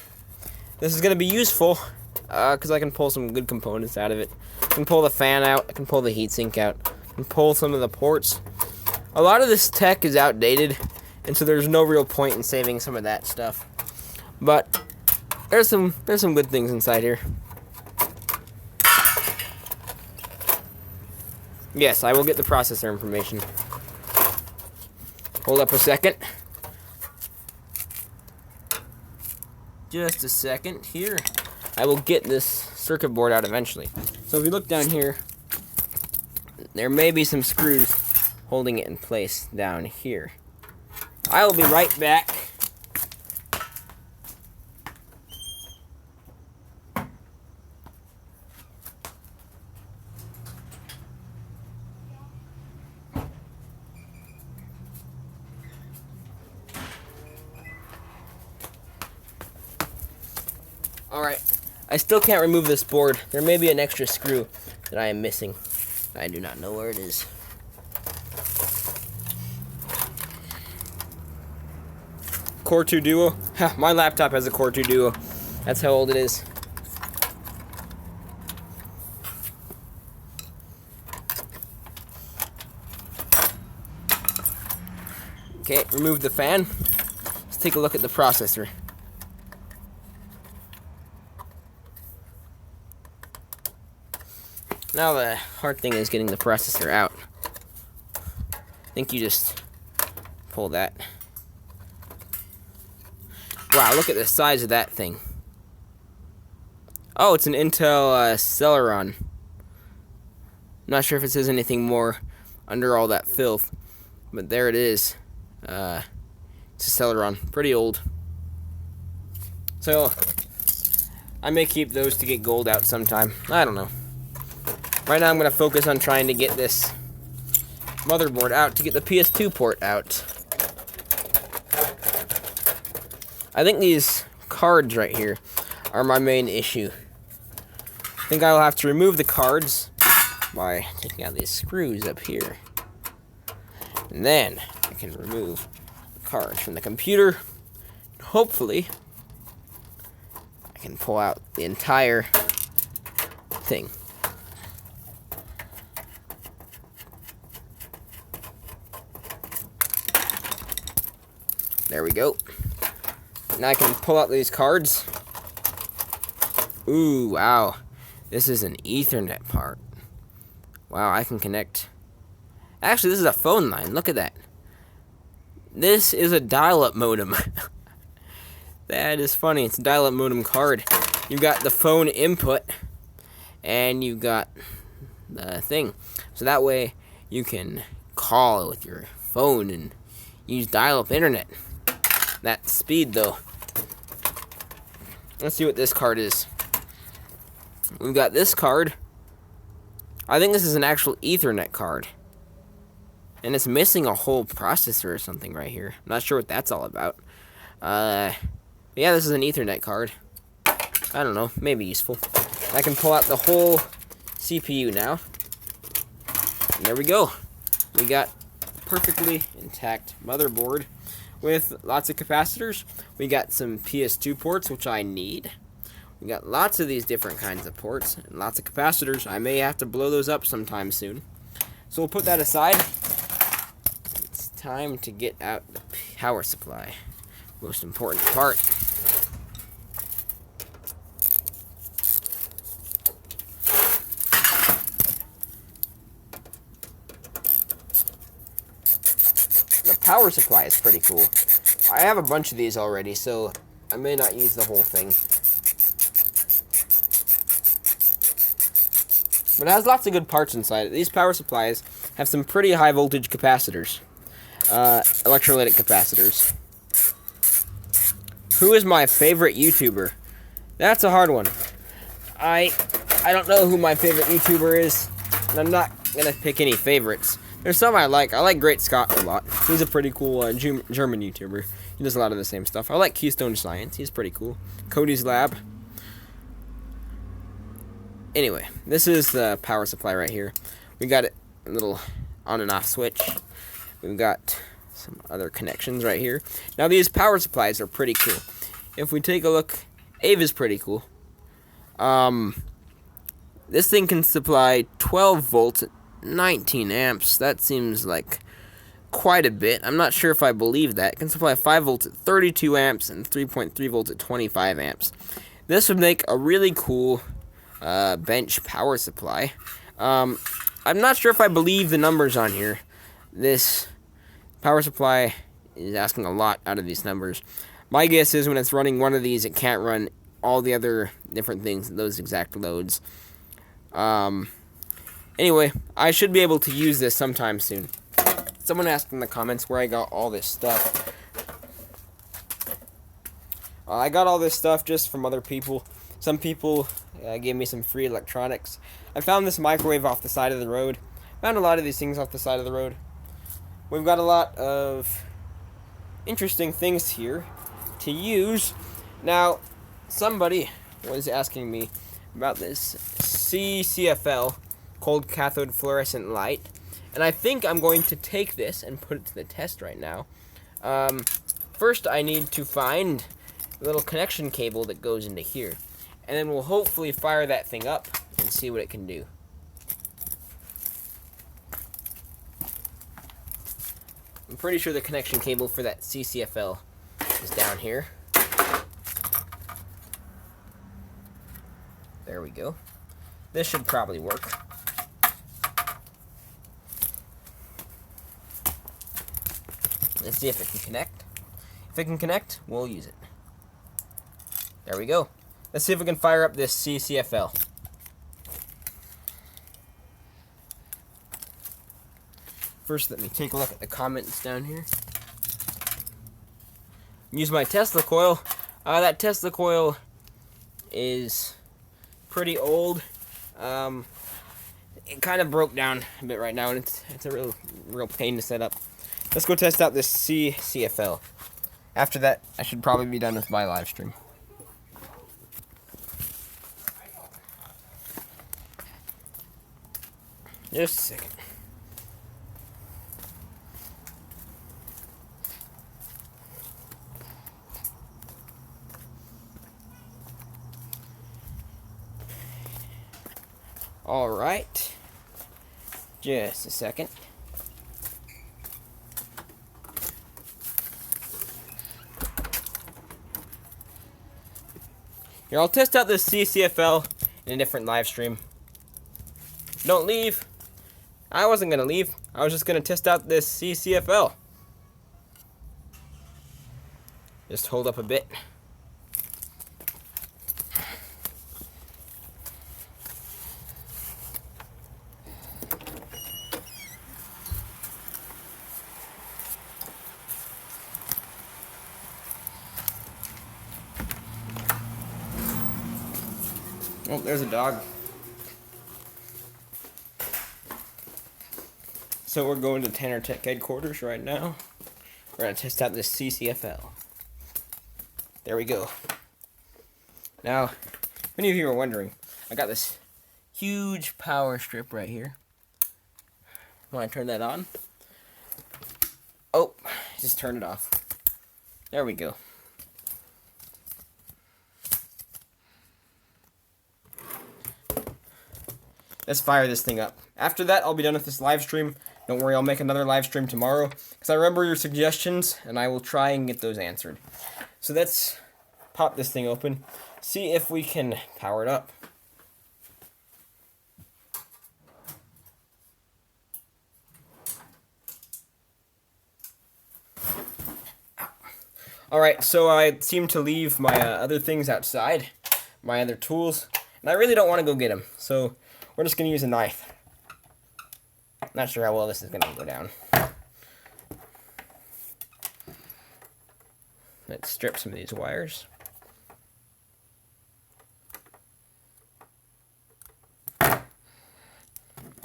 This is going to be useful because I can pull some good components out of it. I can pull the fan out, I can pull the heatsink out, I can pull some of the ports. A lot of this tech is outdated, and so there's no real point in saving some of that stuff. But there's some good things inside here. Yes, I will get the processor information. Hold up a second. just a second here. I will get this circuit board out eventually. So if you look down here, there may be some screws holding it in place down here. I will be right back. Alright, I still can't remove this board. There may be an extra screw that I am missing. I do not know where it is. Core 2 Duo. Ha, my laptop has a Core 2 Duo. That's how old it is. Okay, remove the fan. Let's take a look at the processor. Now the hard thing is getting the processor out. I think you just pull that. Wow, look at the size of that thing. Oh, it's an Intel Celeron. Not sure if it says anything more under all that filth, but there it is. It's a Celeron, pretty old. So I may keep those to get gold out sometime. I don't know. Right now I'm going to focus on trying to get this motherboard out to get the PS2 port out. I think these cards right here are my main issue. I think I'll have to remove the cards by taking out these screws up here. And then I can remove the cards from the computer. Hopefully I can pull out the entire thing. There we go. Now I can pull out these cards. Ooh, wow. This is an Ethernet part. Wow, I can connect. Actually, this is a phone line. Look at that. This is a dial-up modem. That is funny. It's a dial-up modem card. You've got the phone input, and you've got the thing. So that way, you can call with your phone and use dial-up internet. That speed, though. Let's see what this card is. We've got this card. I think this is an actual Ethernet card. And it's missing a whole processor or something right here. I'm not sure what that's all about. Yeah, this is an Ethernet card. I don't know, maybe useful. I can pull out the whole CPU now. And there we go. We got perfectly intact motherboard with lots of capacitors. We got some PS2 ports, which I need. We got lots of these different kinds of ports and lots of capacitors. I may have to blow those up sometime soon. So we'll put that aside. It's time to get out the power supply. Most important part. The power supply is pretty cool. I have a bunch of these already, so I may not use the whole thing. But it has lots of good parts inside it. These power supplies have some pretty high voltage capacitors. Electrolytic capacitors. Who is my favorite YouTuber? That's a hard one. I don't know who my favorite YouTuber is, and I'm not gonna pick any favorites. There's some I like. I like Great Scott a lot. He's a pretty cool German YouTuber. He does a lot of the same stuff. I like Keystone Science. He's pretty cool. Cody's Lab. Anyway, this is the power supply right here. We got a little on and off switch. We've got some other connections right here. Now these power supplies are pretty cool. If we take a look, Ava's pretty cool. This thing can supply 12 volts at 19 amps. That seems like quite a bit. I'm not sure if I believe that. It can supply 5 volts at 32 amps and 3.3 volts at 25 amps. This would make a really cool bench power supply. I'm not sure if I believe the numbers on here. This power supply is asking a lot out of these numbers, My guess is when it's running one of these, it can't run all the other different things, those exact loads. Anyway, I should be able to use this sometime soon. Someone asked in the comments where I got all this stuff. I got all this stuff just from other people. Some people gave me some free electronics. I found this microwave off the side of the road. Found a lot of these things off the side of the road. We've got a lot of interesting things here to use. Now, somebody was asking me about this CCFL, cold cathode fluorescent light, and I think I'm going to take this and put it to the test right now. First, I need to find a little connection cable that goes into here, and then we'll hopefully fire that thing up and see what it can do. I'm pretty sure the connection cable for that CCFL is down here. There we go. This should probably work. Let's see if it can connect. If it can connect, we'll use it. There we go. Let's see if we can fire up this CCFL. First, let me take a look at the comments down here. Use my Tesla coil. That Tesla coil is pretty old. It kind of broke down a bit right now, and it's a real pain to set up. Let's go test out this CCFL. After that, I should probably be done with my live stream. Just a second. All right. Just a second. Here, I'll test out this CCFL in a different live stream. Don't leave. I wasn't gonna leave. I was just gonna test out this CCFL. Just hold up a bit. Oh, there's a dog. So we're going to Tanner Tech headquarters right now. We're going to test out this CCFL. There we go. Now, if any of you are wondering, I got this huge power strip right here. Want to turn that on? Oh, just turn it off. There we go. Let's fire this thing up. After that, I'll be done with this live stream. Don't worry, I'll make another live stream tomorrow, because I remember your suggestions, and I will try and get those answered. So let's pop this thing open, see if we can power it up. Alright, so I seem to leave my other things outside, my other tools, and I really don't want to go get them, so we're just going to use a knife. Not sure how well this is going to go down. Let's strip some of these wires.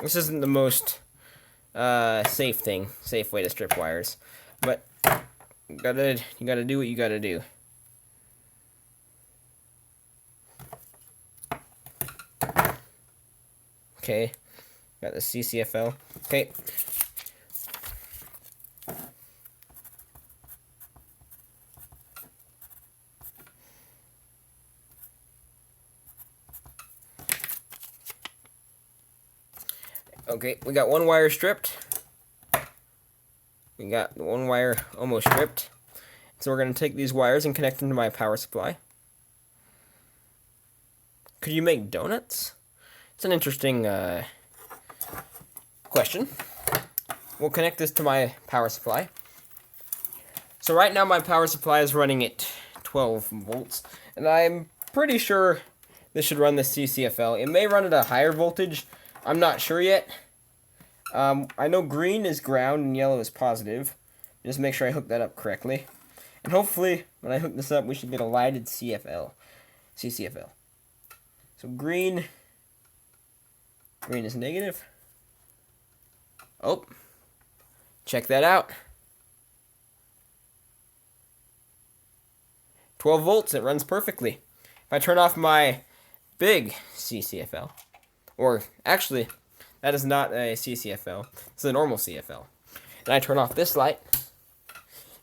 This isn't the most safe way to strip wires, but you gotta do what you gotta do. Okay, got the CCFL. Okay. Okay, we got one wire stripped. We got one wire almost stripped. So we're going to take these wires and connect them to my power supply. Could you make donuts? It's an interesting question. We'll connect this to my power supply. So right now my power supply is running at 12 volts, and I'm pretty sure this should run the CCFL. It may run at a higher voltage. I'm not sure yet. I know green is ground and yellow is positive. Just make sure I hook that up correctly. And hopefully, when I hook this up, we should get a lighted CCFL. So green is negative. Oh, check that out. 12 volts, it runs perfectly. If I turn off my big CCFL, or actually, that is not a CCFL, it's a normal CFL, and I turn off this light,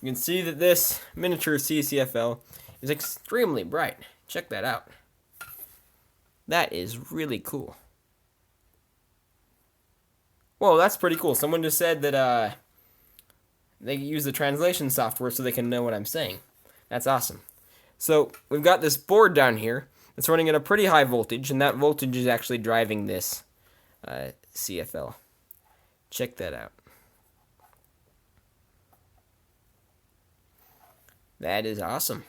you can see that this miniature CCFL is extremely bright. Check that out. That is really cool. Whoa, that's pretty cool. Someone just said that they use the translation software so they can know what I'm saying. That's awesome. So we've got this board down here that's running at a pretty high voltage, and that voltage is actually driving this CFL. Check that out. That is awesome.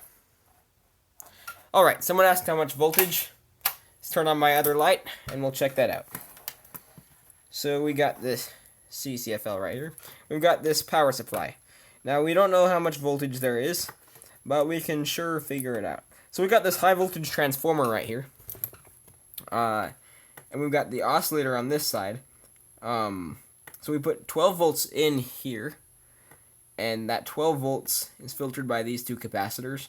Alright, someone asked how much voltage. Let's turn on my other light, and we'll check that out. So we got this CCFL right here. We've got this power supply. Now, we don't know how much voltage there is, but we can sure figure it out. So we've got this high voltage transformer right here. And we've got the oscillator on this side. So we put 12 volts in here. And that 12 volts is filtered by these two capacitors.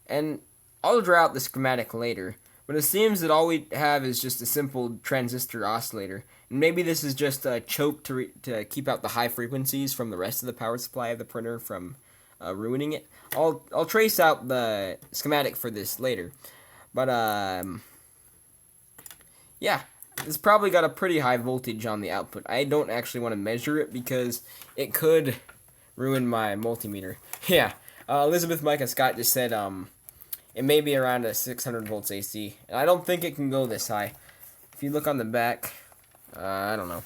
And I'll draw out the schematic later. But it seems that all we have is just a simple transistor oscillator. And maybe this is just a choke to keep out the high frequencies from the rest of the power supply of the printer from ruining it. I'll trace out the schematic for this later. But yeah, it's probably got a pretty high voltage on the output. I don't actually want to measure it because it could ruin my multimeter. Yeah, Elizabeth Micah Scott just said it may be around a 600 volts AC, and I don't think it can go this high. If you look on the back, I don't know.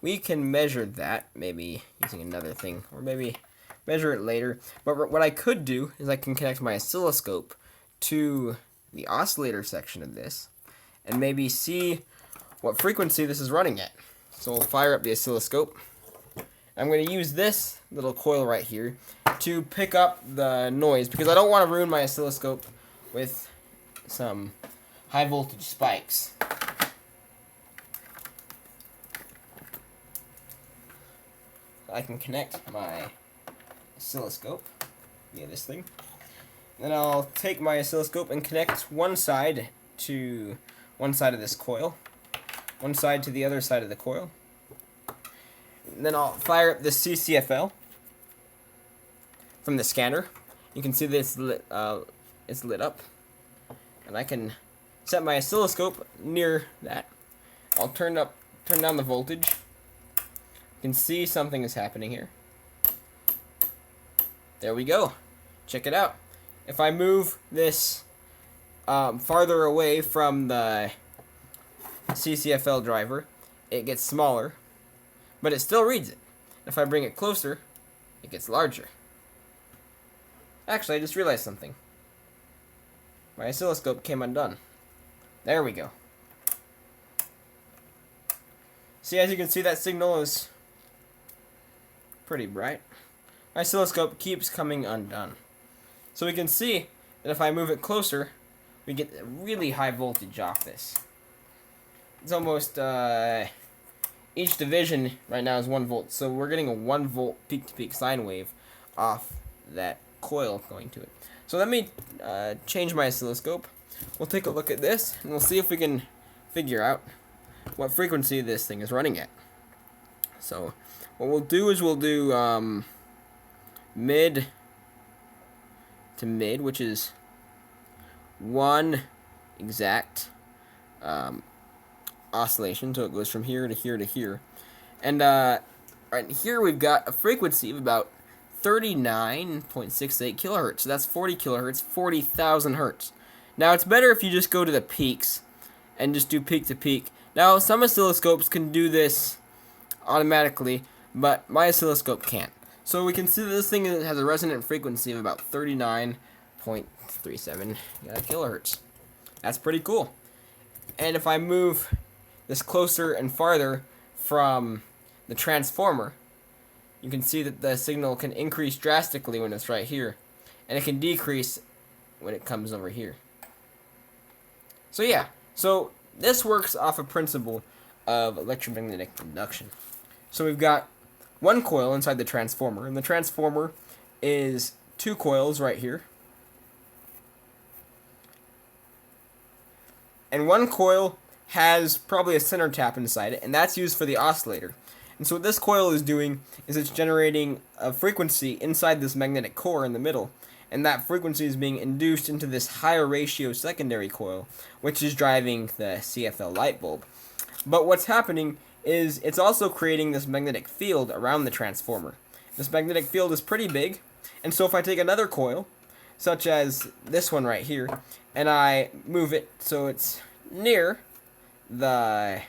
We can measure that, maybe using another thing, or maybe measure it later. But what I could do is I can connect my oscilloscope to the oscillator section of this, and maybe see what frequency this is running at. So we'll fire up the oscilloscope. I'm going to use this little coil right here to pick up the noise, because I don't want to ruin my oscilloscope with some high voltage spikes. I can connect my oscilloscope via this thing. Then I'll take my oscilloscope and connect one side to one side of this coil, one side to the other side of the coil. And then I'll fire up the CCFL from the scanner. You can see that it's lit up, and I can set my oscilloscope near that. I'll turn down the voltage. You can see something is happening here. There we go. Check it out. If I move this farther away from the CCFL driver, it gets smaller, but it still reads it. If I bring it closer, it gets larger. Actually, I just realized something. My oscilloscope came undone. There we go. See, as you can see, that signal is pretty bright. My oscilloscope keeps coming undone. So we can see that if I move it closer, we get a really high voltage off this. It's almost, each division right now is 1 volt, so we're getting a 1 volt peak-to-peak sine wave off that coil going to it. So let me change my oscilloscope. We'll take a look at this, and we'll see if we can figure out what frequency this thing is running at. So what we'll do is we'll do mid to mid, which is 1 exact oscillation, so it goes from here to here to here. And right here we've got a frequency of about 39.68 kilohertz. So that's 40 kilohertz, 40,000 hertz. Now it's better if you just go to the peaks and just do peak to peak. Now some oscilloscopes can do this automatically, but my oscilloscope can't. So we can see that this thing has a resonant frequency of about 39.37 kilohertz. That's pretty cool. And if I move this closer and farther from the transformer, you can see that the signal can increase drastically when it's right here, and it can decrease when it comes over here. So yeah, so this works off a principle of electromagnetic induction. So we've got one coil inside the transformer, and the transformer is two coils right here. And one coil has probably a center tap inside it, and that's used for the oscillator. And so what this coil is doing is it's generating a frequency inside this magnetic core in the middle, and that frequency is being induced into this higher ratio secondary coil, which is driving the CFL light bulb. But what's happening is it's also creating this magnetic field around the transformer. This magnetic field is pretty big, and so if I take another coil, such as this one right here, and I move it so it's near the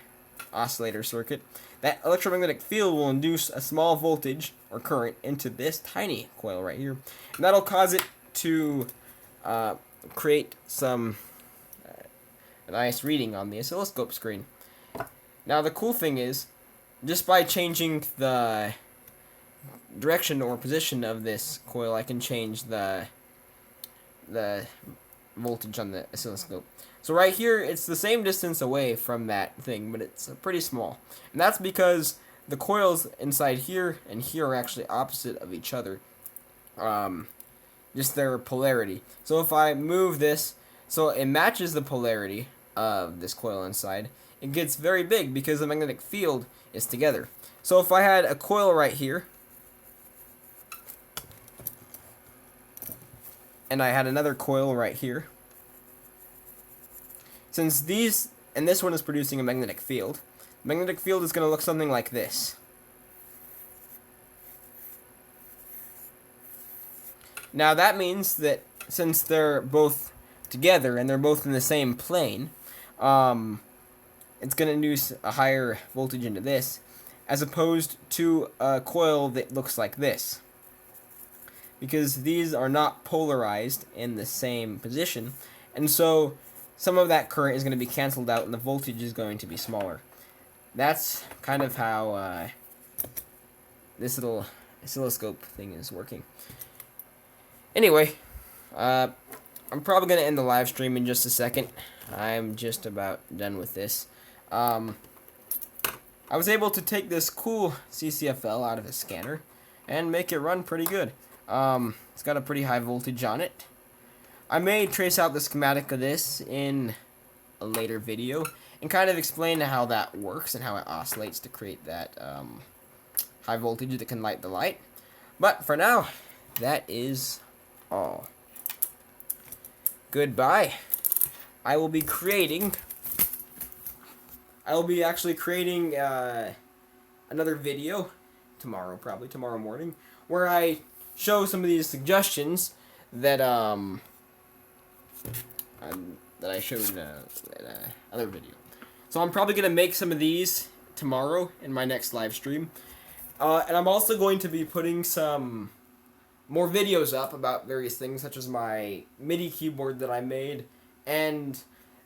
oscillator circuit, that electromagnetic field will induce a small voltage or current into this tiny coil right here, and that'll cause it to create some nice reading on the oscilloscope screen. Now the cool thing is, just by changing the direction or position of this coil, I can change the voltage on the oscilloscope. So right here, it's the same distance away from that thing, but it's pretty small. And that's because the coils inside here and here are actually opposite of each other. Just their polarity. So if I move this, so it matches the polarity of this coil inside, it gets very big because the magnetic field is together. So if I had a coil right here, and I had another coil right here, since these, and this one is producing a magnetic field, the magnetic field is going to look something like this. Now that means that since they're both together and they're both in the same plane, it's going to induce a higher voltage into this, as opposed to a coil that looks like this. Because these are not polarized in the same position, and so some of that current is going to be canceled out and the voltage is going to be smaller. That's kind of how this little oscilloscope thing is working. Anyway, I'm probably going to end the live stream in just a second. I'm just about done with this. I was able to take this cool CCFL out of a scanner and make it run pretty good. It's got a pretty high voltage on it. I may trace out the schematic of this in a later video and kind of explain how that works and how it oscillates to create that high voltage that can light the light. But for now, that is all. Goodbye. I will be actually creating another video tomorrow, probably tomorrow morning, where I show some of these suggestions that that I showed in another video. So I'm probably gonna make some of these tomorrow in my next live stream, and I'm also going to be putting some more videos up about various things, such as my MIDI keyboard that I made, and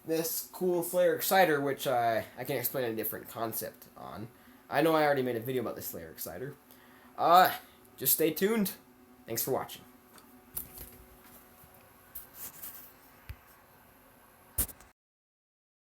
this cool flare exciter, which I can explain a different concept on. I know I already made a video about this flare exciter. Just stay tuned. Thanks for watching.